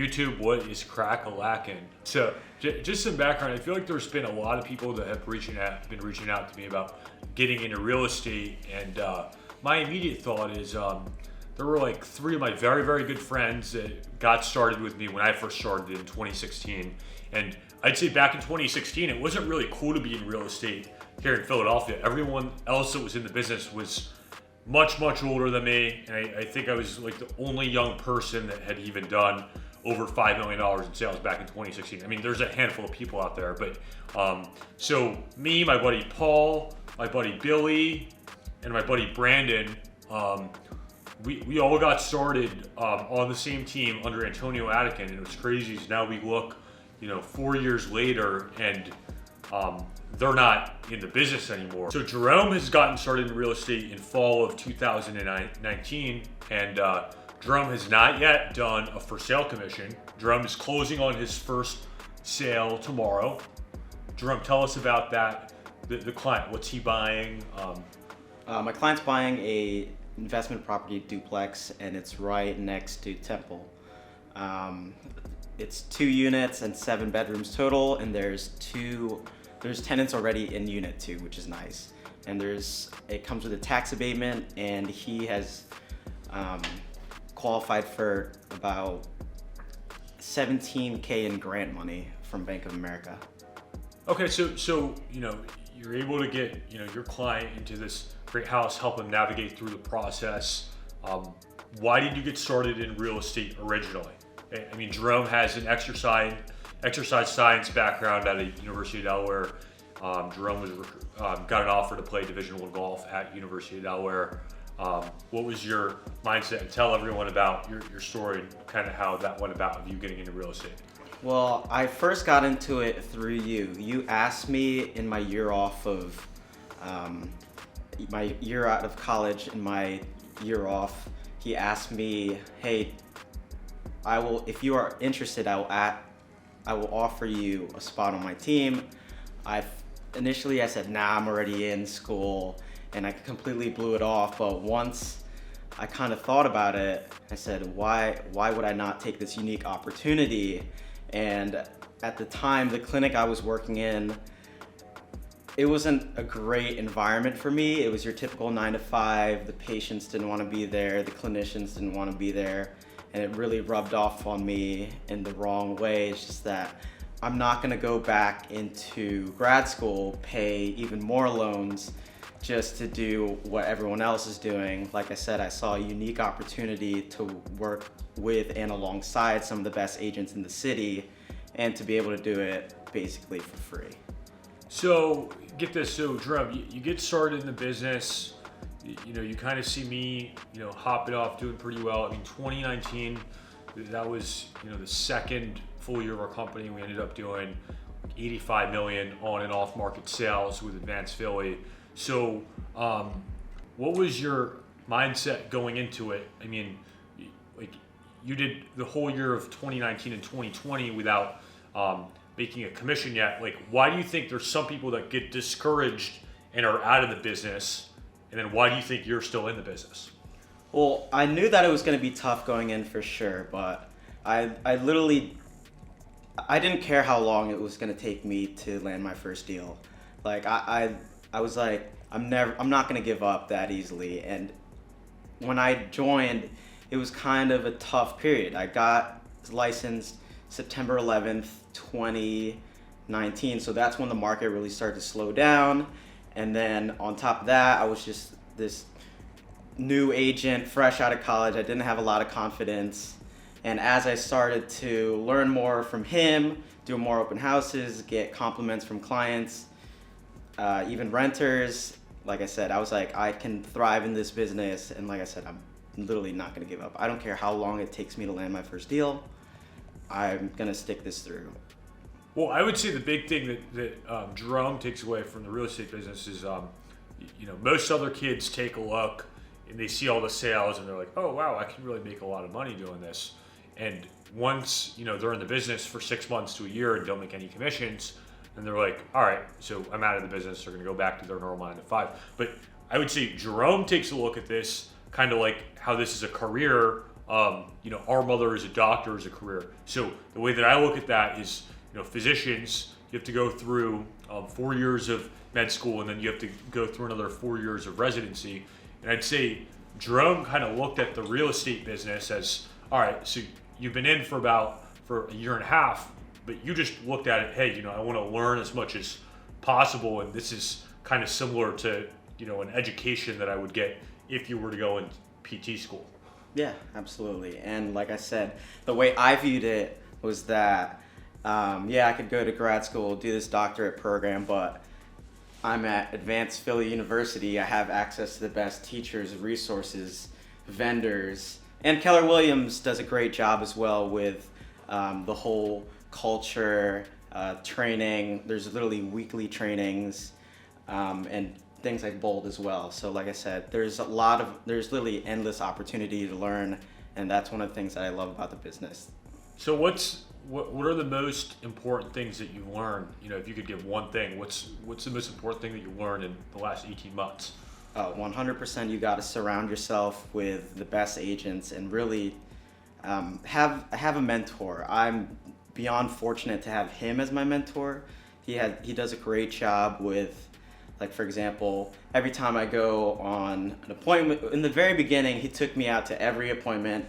YouTube, what is crack-a-lackin'? So just some background. I feel like there's been a lot of people that have been reaching out to me about getting into real estate, and my immediate thought is there were like three of my very, very good friends that got started with me when I first started in 2016. And I'd say back in 2016, it wasn't really cool to be in real estate here in Philadelphia. Everyone else that was in the business was much, much older than me. And I think I was like the only young person that had even done over $5 million in sales back in 2016. I mean, there's a handful of people out there, but so me, my buddy Paul, my buddy Billy, and my buddy Brandon, we all got started on the same team under Antonio Attican, and it was crazy. So now we look, 4 years later, and they're not in the business anymore. So Jerome has gotten started in real estate in fall of 2019, and Jerome has not yet done a for sale commission. Jerome is closing on his first sale tomorrow. Jerome, tell us about that. The client, what's he buying? My client's buying a investment property duplex, and it's right next to Temple. It's 2 units and 7 bedrooms total, and there's tenants already in unit 2, which is nice. And it comes with a tax abatement, and he has qualified for about $17K in grant money from Bank of America. Okay, so you're able to get your client into this great house, help them navigate through the process. Why did you get started in real estate originally? I mean, Jerome has an exercise science background at a University of Delaware. Jerome got an offer to play Division I golf at University of Delaware. What was your mindset? And tell everyone about your story and kind of how that went about of you getting into real estate. Well, I first got into it through you. You asked me in my year off of my year out of college, in my year off, he asked me, hey, if you are interested, I will offer you a spot on my team. Initially I said, nah, I'm already in school, and I completely blew it off. But once I kind of thought about it, I said, why would I not take this unique opportunity? And at the time, the clinic I was working in, it wasn't a great environment for me. It was your typical 9 to 5. The patients didn't want to be there. The clinicians didn't want to be there. And it really rubbed off on me in the wrong way. It's just that I'm not gonna go back into grad school, pay even more loans just to do what everyone else is doing. Like I said, I saw a unique opportunity to work with and alongside some of the best agents in the city, and to be able to do it basically for free. So get this, so Jerome, you get started in the business, you kind of see me, hopping off, doing pretty well. I mean, 2019, that was, the second full year of our company. We ended up doing 85 million on and off market sales with Advanced Philly. So what was your mindset going into it? I mean, like, you did the whole year of 2019 and 2020 without making a commission yet. Like, why do you think there's some people that get discouraged and are out of the business? And then why do you think you're still in the business? Well, I knew that it was going to be tough going in for sure, but I didn't care how long it was going to take me to land my first deal. Like, I was like, I'm not going to give up that easily. And when I joined, it was kind of a tough period. I got licensed September 11th, 2019. So that's when the market really started to slow down. And then on top of that, I was just this new agent, fresh out of college. I didn't have a lot of confidence. And as I started to learn more from him, do more open houses, get compliments from clients, even renters, like I said, I was like, I can thrive in this business. And like I said, I'm literally not going to give up. I don't care how long it takes me to land my first deal. I'm going to stick this through. Well, I would say the big thing that Jerome takes away from the real estate business is, most other kids take a look and they see all the sales and they're like, oh, wow, I can really make a lot of money doing this. And once, they're in the business for 6 months to a year and don't make any commissions, and they're like, all right, so I'm out of the business. They're going to go back to their normal 9 to 5. But I would say Jerome takes a look at this kind of like how this is a career. our mother is a doctor as a career. So the way that I look at that is, physicians, you have to go through 4 years of med school, and then you have to go through another 4 years of residency. And I'd say Jerome kind of looked at the real estate business as, all right, so you've been in for a year and a half, but you just looked at it, hey, I want to learn as much as possible, and this is kind of similar to, an education that I would get if you were to go in PT school. Yeah, absolutely. And like I said, the way I viewed it was that, I could go to grad school, do this doctorate program, but I'm at Advanced Philly University. I have access to the best teachers, resources, vendors, and Keller Williams does a great job as well with the whole culture, training. There's literally weekly trainings, and things like Bold as well. So like I said, there's literally endless opportunity to learn, and that's one of the things that I love about the business. So what are the most important things that you've learned? If you could give one thing, what's the most important thing that you learned in the last 18 months? 100%, you got to surround yourself with the best agents and really have a mentor. I'm beyond fortunate to have him as my mentor. He does a great job with, like, for example, every time I go on an appointment, in the very beginning, he took me out to every appointment,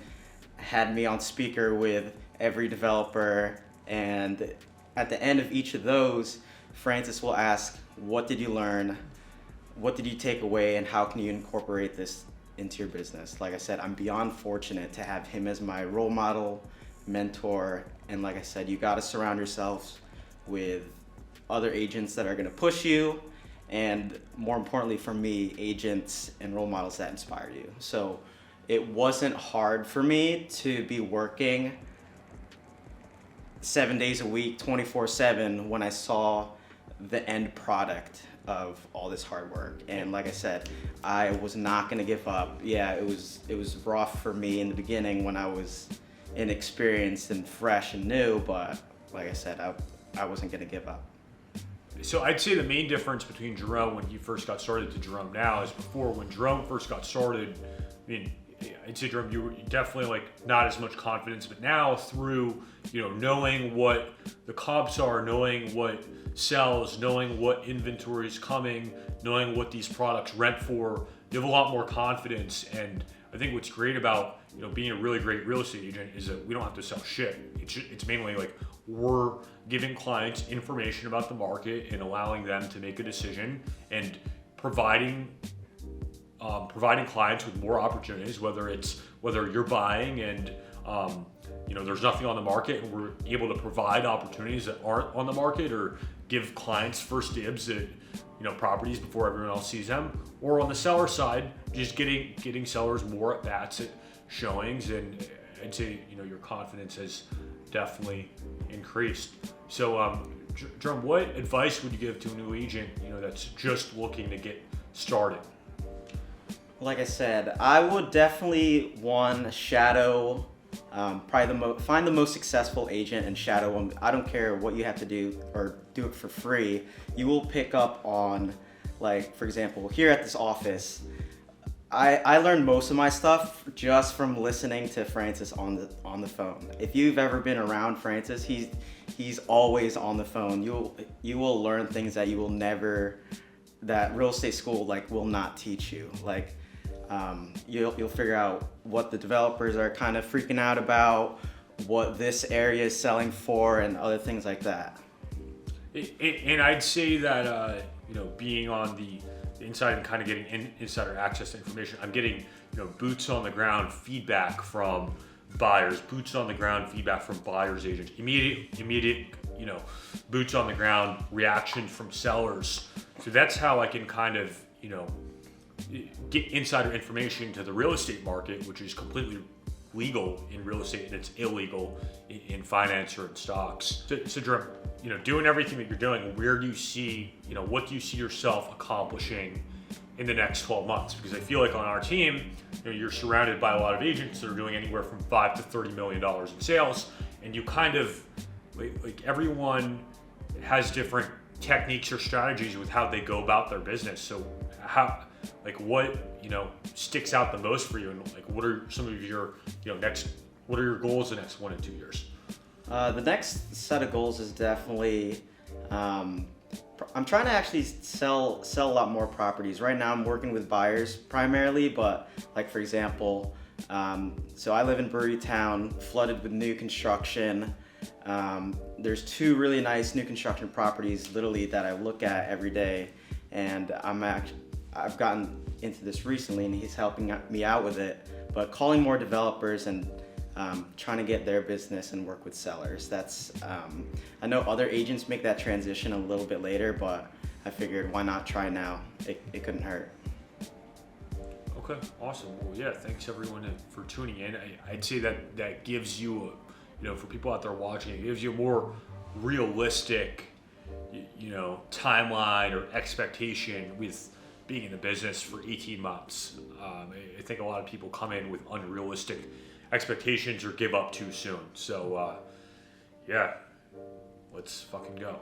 had me on speaker with every developer, and at the end of each of those, Francis will ask, what did you learn? What did you take away, and how can you incorporate this into your business? Like I said, I'm beyond fortunate to have him as my role model, mentor, and like I said, you got to surround yourselves with other agents that are going to push you, and more importantly for me, agents and role models that inspire you. So it wasn't hard for me to be working 7 days a week, 24/7 when I saw the end product of all this hard work. And like I said, I was not going to give up. Yeah, it was rough for me in the beginning when I was inexperienced and fresh and new, but like I said, I wasn't going to give up. So I'd say the main difference between Jerome when he first got started to Jerome now is before, when Jerome first got started, I'd say, Jerome, you were definitely like not as much confidence, but now through, knowing what the comps are, knowing what sells, knowing what inventory is coming, knowing what these products rent for, you have a lot more confidence. And I think what's great about, being a really great real estate agent is that we don't have to sell shit. It's mainly like we're giving clients information about the market and allowing them to make a decision, and providing clients with more opportunities, whether you're buying and there's nothing on the market, and we're able to provide opportunities that aren't on the market, or give clients first dibs at properties before everyone else sees them. Or on the seller side, just getting sellers more at bats at showings, and I'd say your confidence has definitely increased. So Jerome, what advice would you give to a new agent that's just looking to get started? Like I said, I would definitely shadow, find the most successful agent and shadow them. I don't care what you have to do, or do it for free. You will pick up on, like, for example, here at this office, I learned most of my stuff just from listening to Francis on the phone. If you've ever been around Francis, he's always on the phone. You will learn things that that real estate school will not teach you. You'll figure out what the developers are kind of freaking out about, what this area is selling for, and other things like that. And I'd say that being on the inside and kind of getting insider access to information, I'm getting boots on the ground feedback from buyers, boots on the ground feedback from buyers agents, immediate boots on the ground reaction from sellers. So that's how I can kind of get insider information to the real estate market, which is completely legal in real estate and it's illegal in finance or in stocks. So Jerome, doing everything that you're doing, where do you see, what do you see yourself accomplishing in the next 12 months? Because I feel like on our team, you're surrounded by a lot of agents that are doing anywhere from $5 to $30 million in sales, and you kind of like everyone has different techniques or strategies with how they go about their business. So like what, sticks out the most for you, and like what are some of your, what are your goals the next 1 and 2 years? The next set of goals is definitely, I'm trying to actually sell a lot more properties. Right now I'm working with buyers primarily, but like for example, so I live in Brewerytown, flooded with new construction. There's 2 really nice new construction properties literally that I look at every day, and I've gotten into this recently and he's helping me out with it, but calling more developers and trying to get their business and work with sellers. That's I know other agents make that transition a little bit later, but I figured why not try now? It couldn't hurt. Okay, awesome. Well, yeah, thanks everyone for tuning in. I'd say that gives you, for people out there watching, it gives you a more realistic, timeline or expectation with being in the business for 18 months. I think a lot of people come in with unrealistic expectations or give up too soon. So, yeah, let's fucking go.